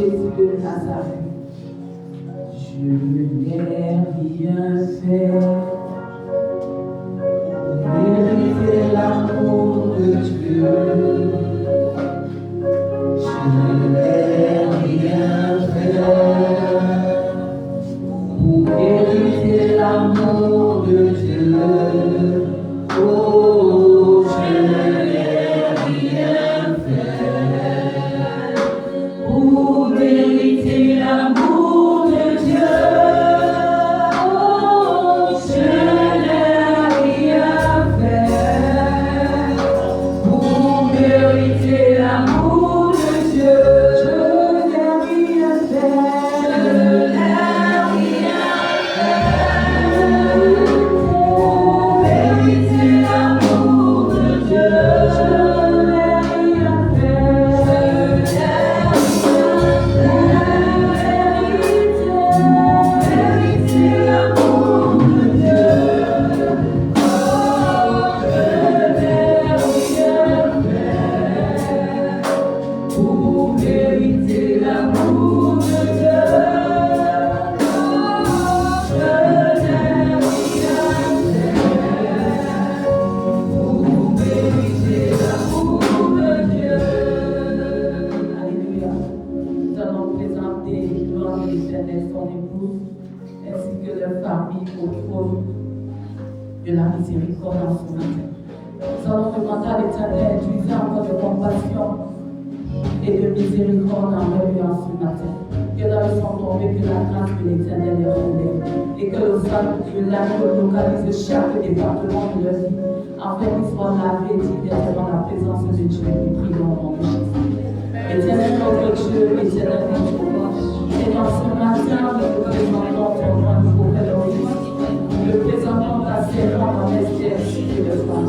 Jésus de Nazareth. Je n'ai rien fait pour mériter l'amour de Dieu. Je n'ai rien fait pour mériter l'amour de Dieu. Oh, je n'ai rien fait pour mériter l'amour de Dieu. Oh, je n'ai rien fait pour mériter l'amour de Dieu. Je n'ai rien fait. Je n'ai rien fait pour mériter l'amour de Dieu. Je n'ai rien fait. Je n'ai pour mériter l'amour de Dieu. Je n'ai rien fait pour mériter l'amour de Dieu. Alléluia. Nous allons présenter gloire de l'Éternel, son épouse, ainsi que leur famille au trône de la miséricorde en ce matin. Nous allons demander à l'Éternel d'utiliser encore de compassion et de miséricorde envers lui en ce matin. Que la leçon tombée, que la grâce de l'Éternel les relève et que le salut de l'agneau localise chaque département de leur vie, afin qu'ils soient lavés divers dans la présence de Dieu. Nous prions au nom de Jésus. Éternel notre Dieu, éternel notre roi, et dans ce matin, nous te présentons ton nom, nous pour nous te présentons ta servante en Esther, et de femme.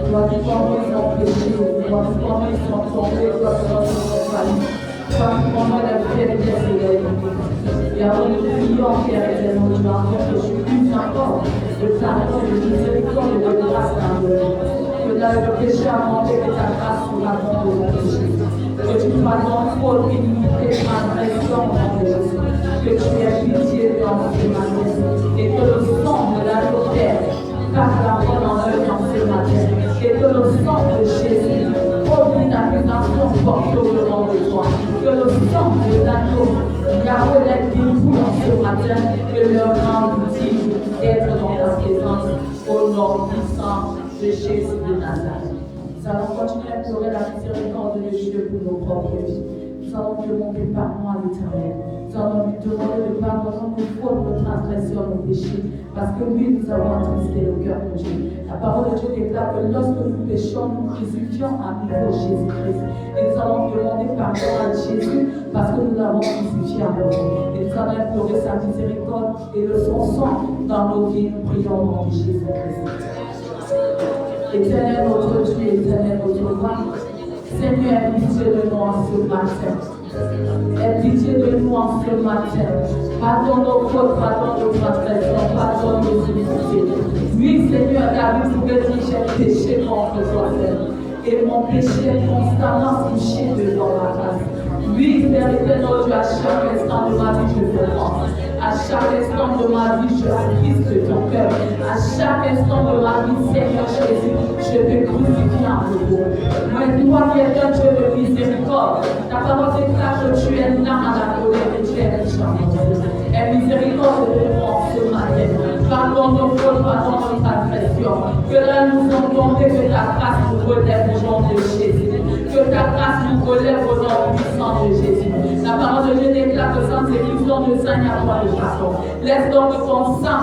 Toi qui combien ils ont péché, toi qui combien ils sont tombés, toi qui combien ils sont faillis, toi qui combien la faiblesse et la limite. Et alors nous prions, Père éternel, nous demandons que je puisse encore de pardon, de miséricorde et de grâce dans le monde. Que dans le péché à monter, que ta grâce nous raconte de nos péchés. Que tu pardonnes faute, iniquité, transgression au nom de Jésus. Que tu aies pitié de notre humanité. Et que le sang de l'agneau Père passe la voie dans l'œil dans ce matin. Et que le sang de Jésus oublie l'accusation portée au nom de toi. Que le sang de l'agneau Yahweh les dépouille en ce matin. Que leur rende utile d'être dans ta présence au nom puissant de Jésus de Nazareth. Nous allons continuer à pleurer la miséricorde de Dieu pour nos propres vies. Nous allons demander pardon à l'Éternel. Nous allons lui demander de pardonner nos fautes, nos transgressions, nos péchés. Parce que oui, nous avons attristé le cœur de Dieu. La parole de Dieu déclare que lorsque nous péchons, nous crucifions à nouveau Jésus-Christ. Et nous allons demander pardon à Jésus parce que nous l'avons crucifié à nouveau. Et nous allons implorer sa miséricorde et de son sang dans nos vies. Nous prions au nom de Jésus-Christ. Éternel notre Dieu, éternel notre roi, Seigneur, aie pitié de nous en ce matin. Aie pitié de nous en ce matin. Pardonne nos fautes, pardonne nos transgressions, pardonne nos iniquités. Oui, Seigneur, David pouvait dire j'ai péché contre toi-même. Et mon péché est constamment couché devant ma face. Oui, Père éternel, Dieu, à chaque instant de ma vie, je te pense. À chaque instant de ma vie, je attriste ton cœur. À chaque instant de ma vie, Seigneur Jésus, je te crucifie en nouveau. Mais toi qui es un Dieu de miséricorde, ta parole déclare que tu es là à la colère et tu es riche en bonté. Et miséricorde de moi ce matin. Pardonne nos fautes, pardonne nos transgressions. Que là nous sommes tombés, que ta grâce nous relève au nom de Jésus. Que ta grâce nous relève au nom puissant de Jésus. La parole de Dieu déclare que sans effusion de sang, il n'y a pas de pardon. Laisse donc ton sang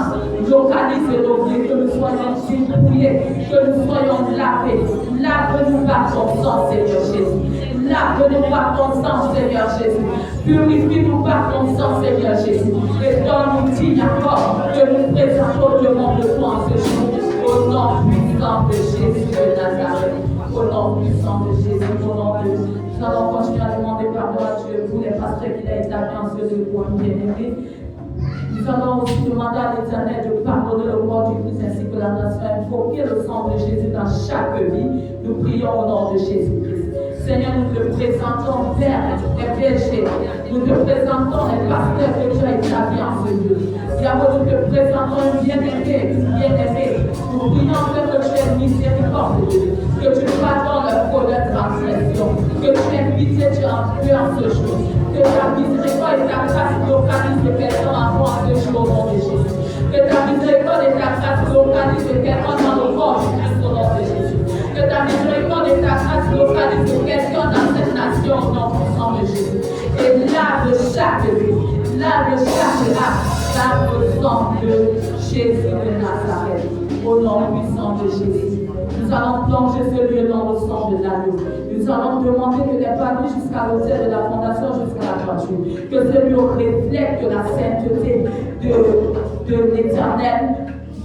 localise nos vies, que nous soyons dépouillés, que nous soyons lavés. Lave-nous par ton sang, Seigneur Jésus. Lave-nous par ton sang, Seigneur Jésus. Purifie-nous par ton sang, Seigneur Jésus. Et donne-nous digne accord que nous présentons le monde de toi en ce jour. Au nom puissant de Jésus de Nazareth. Au nom puissant de Jésus, au nom de Jésus. Nous allons continuer à demander pardon à Dieu pour les pasteurs qu'il a établis en ce lieu pour nous bien-aimer. Nous allons aussi demander à l'Éternel de pardonner le corps du Christ ainsi que la nation, invoquer le sang de Jésus dans chaque vie. Nous prions au nom de Jésus-Christ. Seigneur, nous te présentons, Père, les péchés. Nous te présentons les pasteurs que tu as établis en ce lieu. Yahweh, nous te présentons une bien-aimée, Nous prions, Père, que tu aies miséricorde, que tu pardonnes leur faute, leur transgression, que tu aies pitié, tu en ce jour. Que ta miséricorde et ta grâce localisent les personnes en moi ce jour au nom de Jésus. Que ta miséricorde et ta grâce localisent les personnes dans le corps du Christ au nom de Jésus. Que ta miséricorde et ta grâce localisent les personnes dans cette nation au nom puissant de Jésus. Et lave chaque vie, lave chaque âme, lave le sang de Jésus de Nazareth au nom puissant de Jésus. Nous allons plonger ce lieu dans le sang de l'agneau. Nous allons demander que les familles jusqu'à l'autel de la fondation, jusqu'à la toiture, que ce lieu reflète la sainteté de l'Éternel.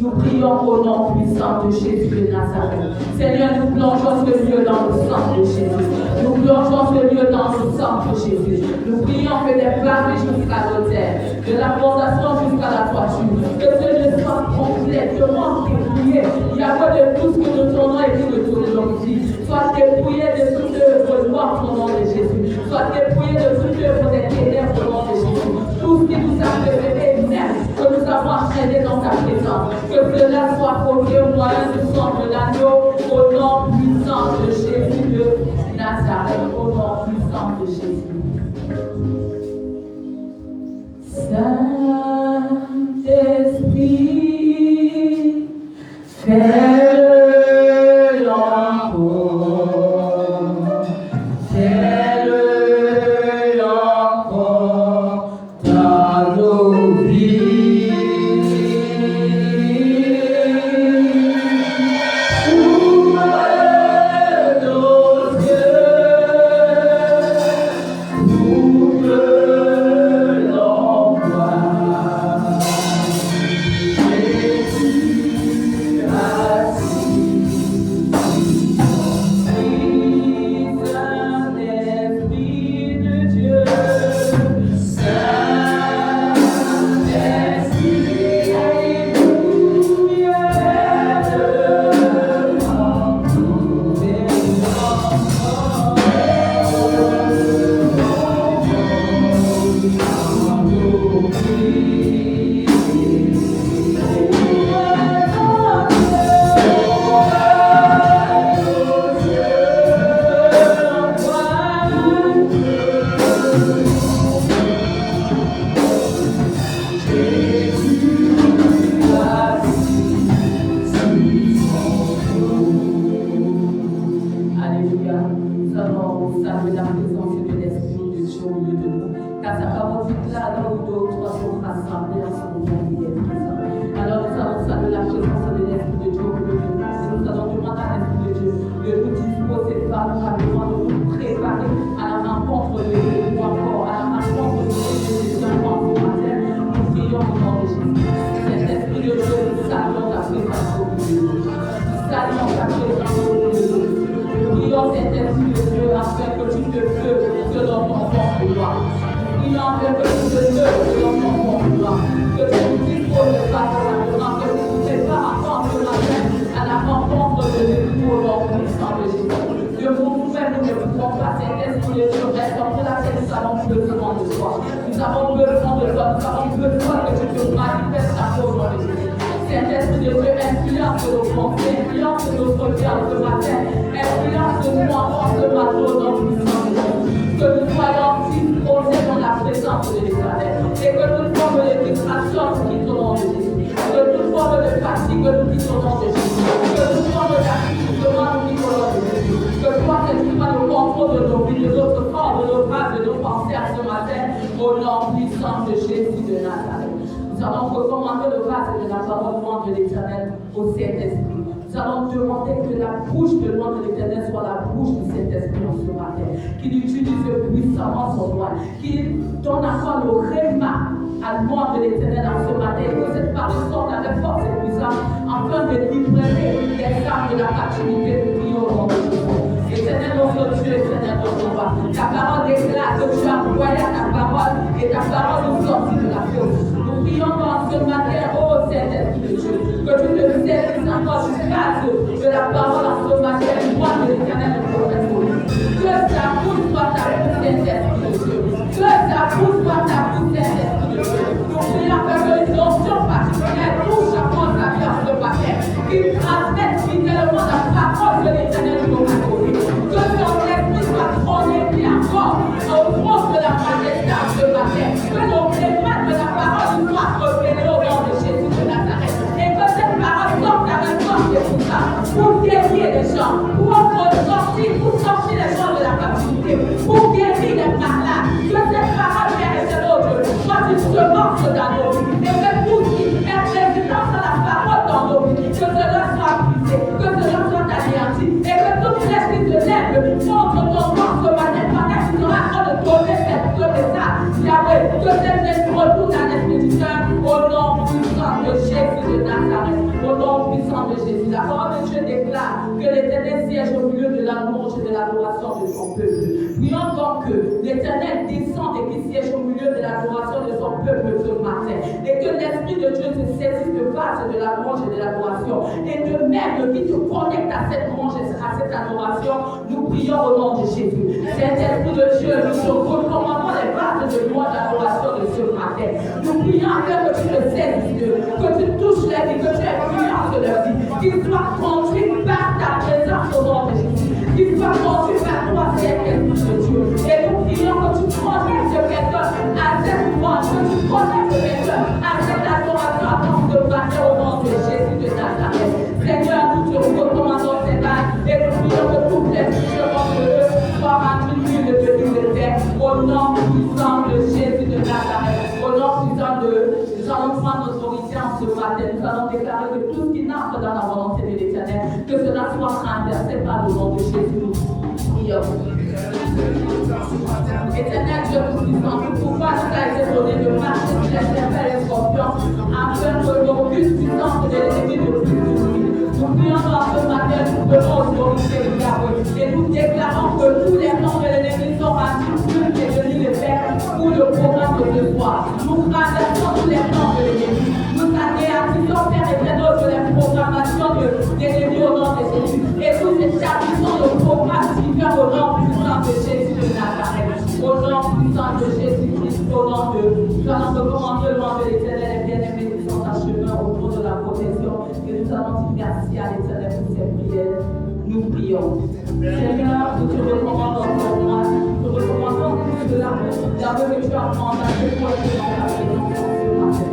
Nous prions au nom puissant de Jésus de Nazareth. Seigneur, nous plongeons ce lieu dans le sang de Jésus. Nous plongeons ce lieu dans le sang de Jésus. Nous prions que les familles jusqu'à l'autel, de la fondation jusqu'à la toiture, que ce lieu soit complètement dépouillé. Il y a pas de tout ce que nous tournons et tout de tout notre vie. Soit dépouillé de toute œuvre noire au nom de Jésus. Soit dépouillé de toute œuvre des ténèbres au nom de Jésus. Tout ce qui nous a révélé même, que nous avons entraîné dans ta présence. Que cela soit produit au moyen du sang de l'agneau, au nom puissant de Jésus de Nazareth, au nom puissant de Jésus. Saint-Esprit, fais-le encore, fais-le encore dans nos vies. Que que nos témoins de la parole nous soient révélés au nom de Jésus de Nazareth. Et que cette parole sorte avec force et puissance pour guérir les gens, pour sortir les gens de la captivité, pour guérir les malades. Que cette parole, Père éternel, Dieu, soit une semence dans nos vies. Et que tout ce qui est résistance à la parole dans nos vies, que cela soit brisé, que cela soit anéanti. Et que toute l'esprit se lève contre ton corps ce matin, pendant qu'il sera en train de donner cette message. Yahweh, que cet esprit retourne à l'esprit du cœur au nom puissant de Jésus de Nazareth. Au nom puissant de Jésus. La parole de Dieu déclare que l'Éternel siège au milieu de la louange et de l'adoration de son peuple. Prions donc que l'Éternel descende et qu'il siège au milieu de l'adoration de son peuple ce matin. Et que l'Esprit de Dieu se saisisse de base de la louange et de l'adoration. Et de même qu'il te connecte à cette louange et à cette adoration, nous prions au nom de Jésus. Saint-Esprit de Dieu, nous te recommandons les bases de louange et d'adoration de ce matin. Nous prions afin que tu le saisisses, que tu touches les vies, que tu influences leur vie, qu'ils soient conduits par ta présence au nom de Jésus, qu'ils soient conduits par toi, Saint-Esprit de Dieu. Et nous prions que tu connectes ce personne à cette louange, que tu connectes ce personne à cette adoration avant de matin au nom de Jésus de Nazareth. Seigneur, nous te recommandons ces bases et nous prions que toutes les jugements de eux soient rendus nulles de nous de terre au nom puissant de Jésus de Nazareth. Au nom puissant de nous allons prendre notre autorité en ce matin. Nous allons déclarer que tout ce qui n'entre dans la volonté de l'Éternel, que cela soit renversé par le nom de Jésus. Prions. Éternel Dieu Tout-Puissant, tout pouvoir nous a été donné de marcher sur les serpents et les scorpions, afin que l'aucune puissance de l'ennemi ne puisse nous nuire. Nous prions dans ce matin, nous donnons autorité de Yahweh, et nous déclarons que tous les noms de l'ennemi sont rendus nuls et devenus les pères pour le programme de ce soir. Nous renversons tous les noms de l'ennemi. Nous anéantissons, Père éternel, de la programmation de l'ennemi au nom de Jésus. Et nous établissons le programme divin au nom puissant de Jésus de Nazareth. Au nom puissant de Jésus-Christ, au nom de nous allons recommander le nom de l'Éternel et bien-aimés qui sont en chemin autour de la protection. Et nous allons dire merci à l'Éternel pour ces prières. Nous prions. Seigneur, nous te recommandons pour moi. Nous te recommandons tout cela. D'abord que tu as mandaté pour être dans la présence de ce matin.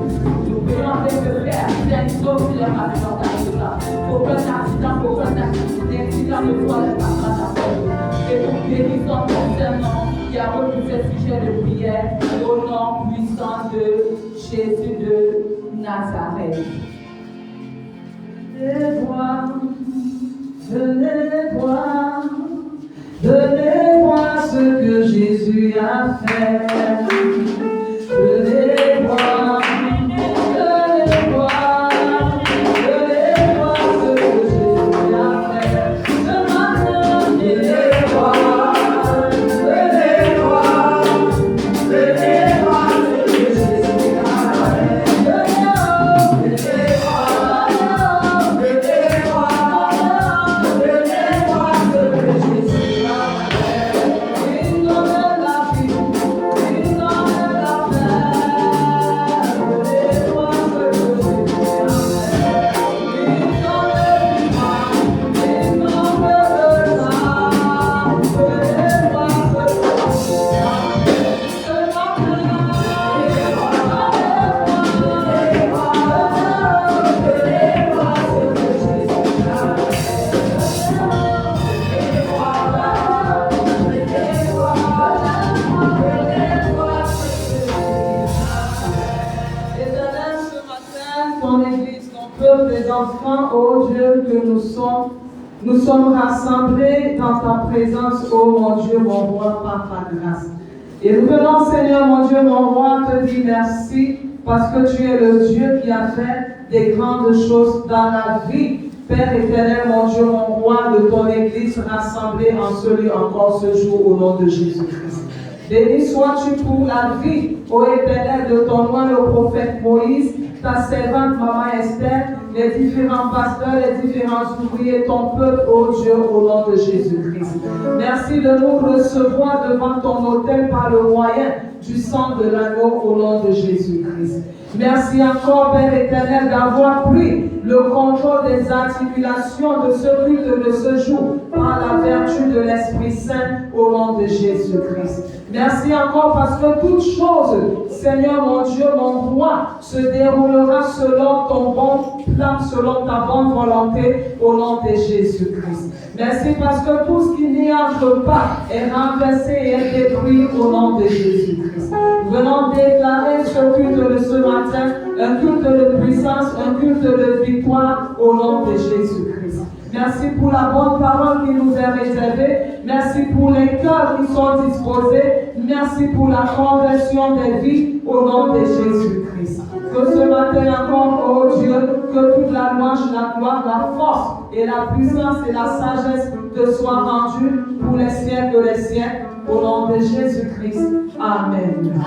Nous prions avec le Père, Saint, sauve les malades dans ta présence. Aucun accident ne soit le passage à terre. Et nous bénissons ton Saint-Nom qui a reçu ce sujet de prière au nom puissant de Jésus de Nazareth. Venez voir ce que Jésus a fait. Venez voir ce que Jésus a fait. Ce matin, venez voir ce que Jésus a fait. Nous sommes rassemblés dans ta présence, ô mon Dieu, mon roi, par ta grâce. Et nous venons, Seigneur, mon Dieu, mon roi, te dire merci parce que tu es le Dieu qui a fait des grandes choses dans la vie. Père éternel, mon Dieu, mon roi, de ton Église rassemblée en ce lieu encore ce jour au nom de Jésus-Christ. Béni sois-tu pour la vie, ô éternel, de ton roi, le prophète Moïse, ta servante, Maman Esther, les différents pasteurs, les différents ouvriers, ton peuple, ô Dieu, au nom de Jésus-Christ. Merci de nous recevoir devant ton autel par le moyen du sang de l'agneau au nom de Jésus-Christ. Merci encore, Père éternel, d'avoir pris le contrôle des articulations de ce culte de ce jour par la vertu de l'Esprit Saint au nom de Jésus-Christ. Merci encore parce que toute chose, Seigneur mon Dieu, mon roi, se déroulera selon ton bon plan, selon ta bonne volonté, au nom de Jésus-Christ. Merci parce que tout ce qui n'y entre pas est renversé et est détruit au nom de Jésus-Christ. Nous venons déclarer ce culte de ce matin, un culte de puissance, un culte de victoire au nom de Jésus-Christ. Merci pour la bonne parole qui nous est réservée. Merci pour les cœurs qui sont disposés. Merci pour la conversion des vies au nom de Jésus-Christ. Que ce matin encore, oh Dieu, que toute la louange, la gloire, la force et la puissance et la sagesse te soient rendues pour les siècles des siècles au nom de Jésus-Christ. Amen.